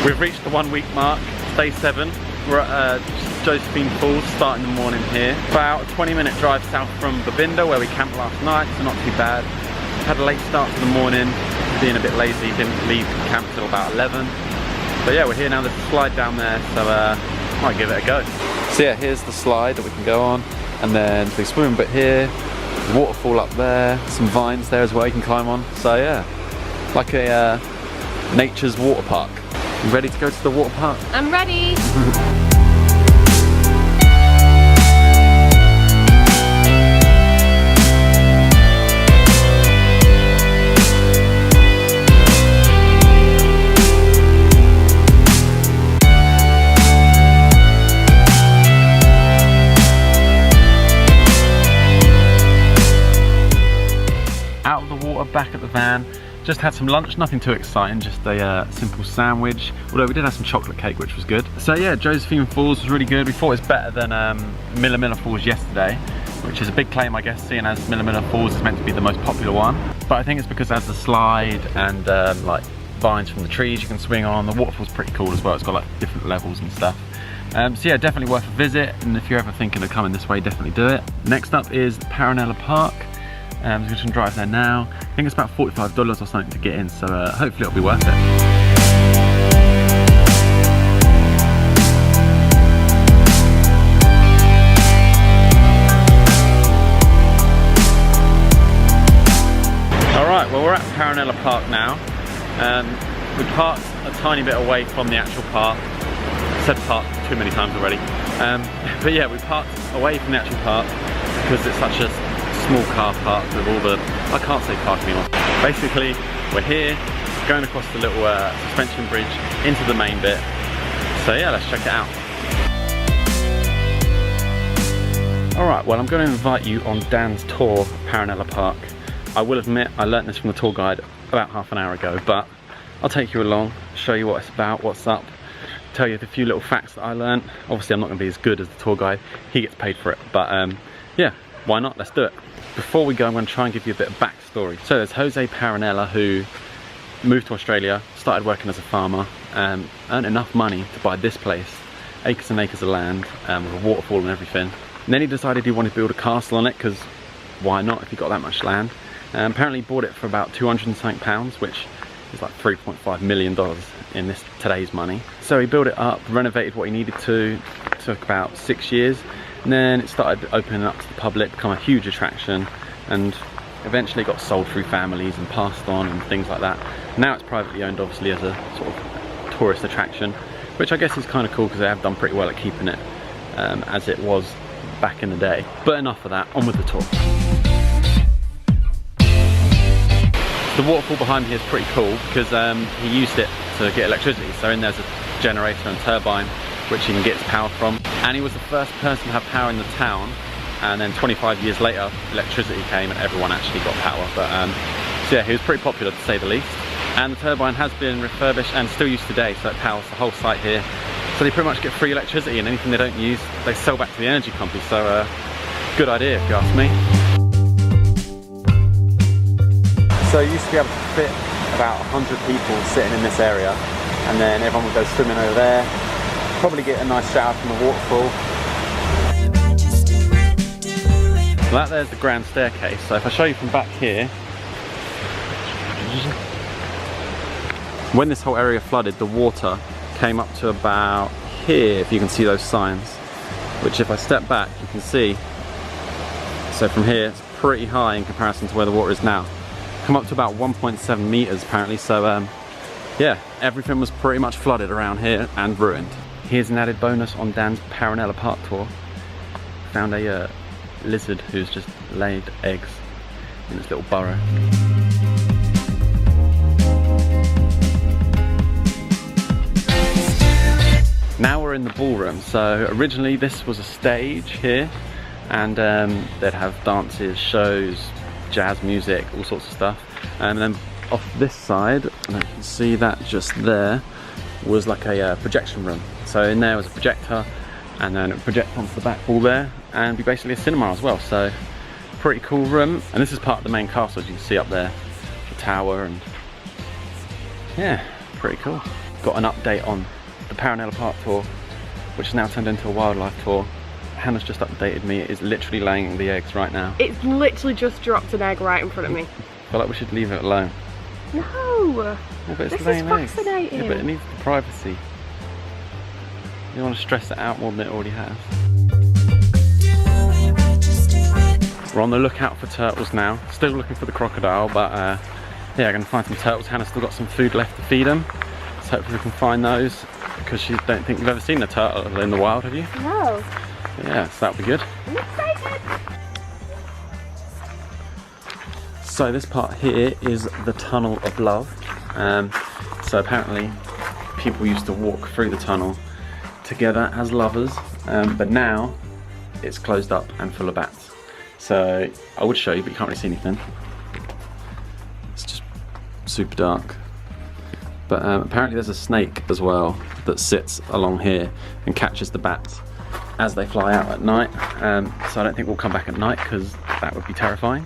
We've reached the 1 week mark, day 7. We're at Josephine Falls, starting the morning here. About a 20-minute drive south from Babinda, where we camped last night, so not too bad. Had a late start to the morning, being a bit lazy, didn't leave camp till about 11. But yeah, we're here now, there's a slide down there, so might give it a go. So yeah, here's the slide that we can go on, and then the swimming bit here, waterfall up there, some vines there as well you can climb on. So yeah, like a nature's water park. You ready to go to the water park? I'm ready. Out of the water, back at the van. Just had some lunch, nothing too exciting, just a simple sandwich. Although we did have some chocolate cake, which was good. So yeah, Josephine Falls was really good. We thought it was better than Milla Falls yesterday, which is a big claim, I guess, seeing as Milla Falls is meant to be the most popular one. But I think it's because it has the slide and like vines from the trees you can swing on. The waterfall's pretty cool as well. It's got like different levels and stuff. So yeah, definitely worth a visit. And if you're ever thinking of coming this way, definitely do it. Next up is Paronella Park. So we're just gonna drive there now. I think it's about $45 or something to get in, so hopefully it'll be worth it. Alright, well we're at Paronella Park now. We parked a tiny bit away from the actual park. I said park too many times already. But yeah, we parked away from the actual park because it's such a small car park with all the, I can't say park anymore. Basically, we're here, going across the little suspension bridge into the main bit. So yeah, let's check it out. Alright, well I'm going to invite you on Dan's tour of Paronella Park. I will admit, I learnt this from the tour guide about half an hour ago, but I'll take you along, show you what it's about, what's up, tell you the few little facts that I learnt. Obviously I'm not going to be as good as the tour guide, he gets paid for it, but yeah, why not, let's do it. Before we go, I'm going to try and give you a bit of backstory. So there's Jose Paronella, who moved to Australia, started working as a farmer, earned enough money to buy this place, acres and acres of land, with a waterfall and everything. And then he decided he wanted to build a castle on it, because why not if he got that much land. Apparently he bought it for about 200 and something pounds, which is like $3.5 million in today's money. So he built it up, renovated what he needed to, it took about 6 years. And then it started opening up to the public, become a huge attraction, and eventually got sold through families and passed on and things like that. Now it's privately owned, obviously, as a sort of tourist attraction, which I guess is kind of cool because they have done pretty well at keeping it as it was back in the day. But enough of that, on with the tour. The waterfall behind me is pretty cool because he used it to get electricity. So in there's a generator and turbine which he can get his power from. And he was the first person to have power in the town, and then 25 years later electricity came and everyone actually got power. But so yeah, he was pretty popular to say the least. And the turbine has been refurbished and still used today, so it powers the whole site here. So they pretty much get free electricity, and anything they don't use they sell back to the energy company. So good idea if you ask me. So you used to be able to fit about 100 people sitting in this area, and then everyone would go swimming over there. Probably get a nice shower from the waterfall. Well, that there's the grand staircase. So if I show you from back here, when this whole area flooded, the water came up to about here, if you can see those signs, which if I step back you can see. So from here it's pretty high in comparison to where the water is now. Come up to about 1.7 meters apparently. So yeah, everything was pretty much flooded around here and ruined. Here's an added bonus on Dan's Paronella Park tour. Found a lizard who's just laid eggs in this little burrow. Now we're in the ballroom. So originally this was a stage here, and they'd have dances, shows, jazz music, all sorts of stuff. And then off this side, and you can see that just there, was like a projection room. So in there was a projector, and then it would project onto the back wall there, and be basically a cinema as well. So pretty cool room. And this is part of the main castle, as you can see up there, the tower, and yeah, pretty cool. got an update on the Paronella Park tour, which has now turned into a wildlife tour. Hannah's just updated me. It is literally laying the eggs right now. It's literally just dropped an egg right in front of me. I feel like we should leave it alone. No! Yeah, but it's This laying is eggs. fascinating. Yeah, but it needs the privacy. You don't want to stress it out more than it already has. We're on the lookout for turtles now. Still looking for the crocodile, but yeah, going to find some turtles. Hannah's still got some food left to feed them. So hopefully we can find those, because you don't think you've ever seen a turtle in the wild, have you? No. Yeah, so that'll be good. I'm excited. So this part here is the Tunnel of Love. So apparently people used to walk through the tunnel together as lovers, but now it's closed up and full of bats. So I would show you, but you can't really see anything. It's just super dark. But apparently there's a snake as well that sits along here and catches the bats as they fly out at night. So I don't think we'll come back at night, because that would be terrifying.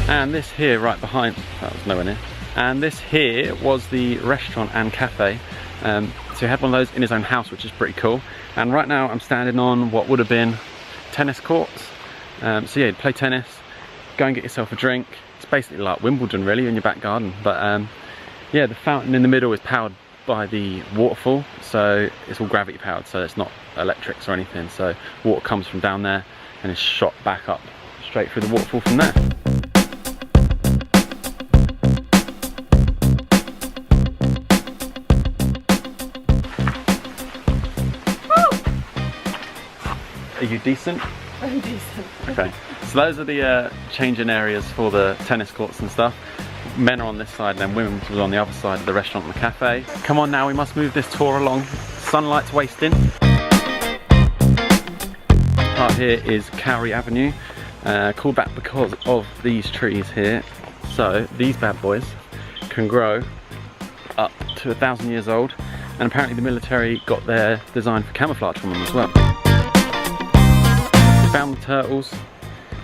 And this here right behind, that was nowhere near. And this here was the restaurant and cafe. So he had one of those in his own house, which is pretty cool. And right now I'm standing on what would have been tennis courts. So yeah, play tennis, go and get yourself a drink. It's basically like Wimbledon really in your back garden. But yeah, the fountain in the middle is powered by the waterfall. So it's all gravity powered, so it's not electrics or anything. So water comes from down there and is shot back up straight through the waterfall from there. Are you decent? Very decent. Okay, so those are the changing areas for the tennis courts and stuff. Men are on this side and then women was on the other side of the restaurant and the cafe. Come on now, we must move this tour along. Sunlight's wasting. Part here is Cowrie Avenue, called that because of these trees here. So these bad boys can grow up to 1,000 years old, and apparently the military got their design for camouflage from them as well. Found the turtles.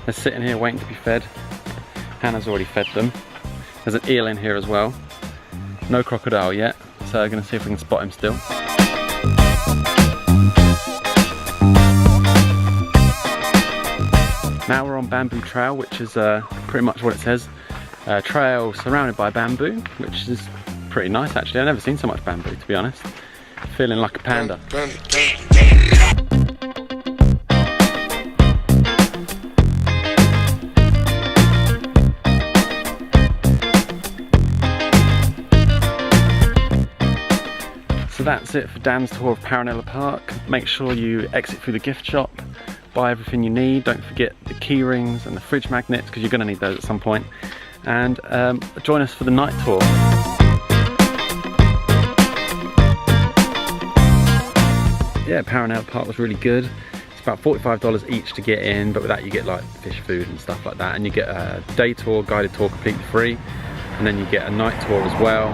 They're sitting here waiting to be fed. Hannah's already fed them. There's an eel in here as well. No crocodile yet, so I'm going to see if we can spot him still. Now we're on Bamboo Trail, which is pretty much what it says. Trail surrounded by bamboo, which is pretty nice actually. I've never seen so much bamboo, to be honest. Feeling like a panda. So that's it for Dan's tour of Paronella Park. Make sure you exit through the gift shop, buy everything you need. Don't forget the key rings and the fridge magnets, because you're going to need those at some point. And join us for the night tour. Yeah, Paronella Park was really good. It's about $45 each to get in, but with that you get like fish food and stuff like that. And you get a day tour, guided tour completely free. And then you get a night tour as well,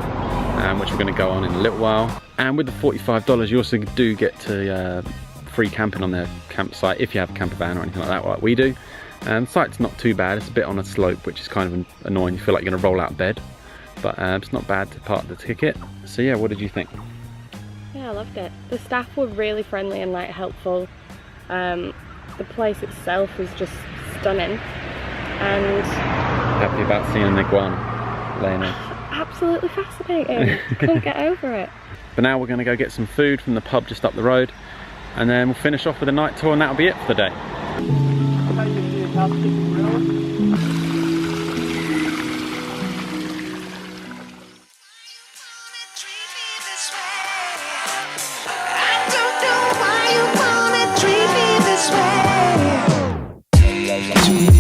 which we're going to go on in a little while. And with the $45 you also do get to free camping on their campsite if you have a camper van or anything like that, like we do. The site's not too bad. It's a bit on a slope, which is kind of annoying. You feel like you're going to roll out of bed, but it's not bad to part of the ticket. So yeah, what did you think? Yeah, I loved it. The staff were really friendly and like helpful. The place itself was just stunning. And Happy about seeing an iguana laying eggs. Absolutely fascinating. Couldn't get over it. But now we're going to go get some food from the pub just up the road, and then we'll finish off with a night tour, and that'll be it for the day. Treat me this way.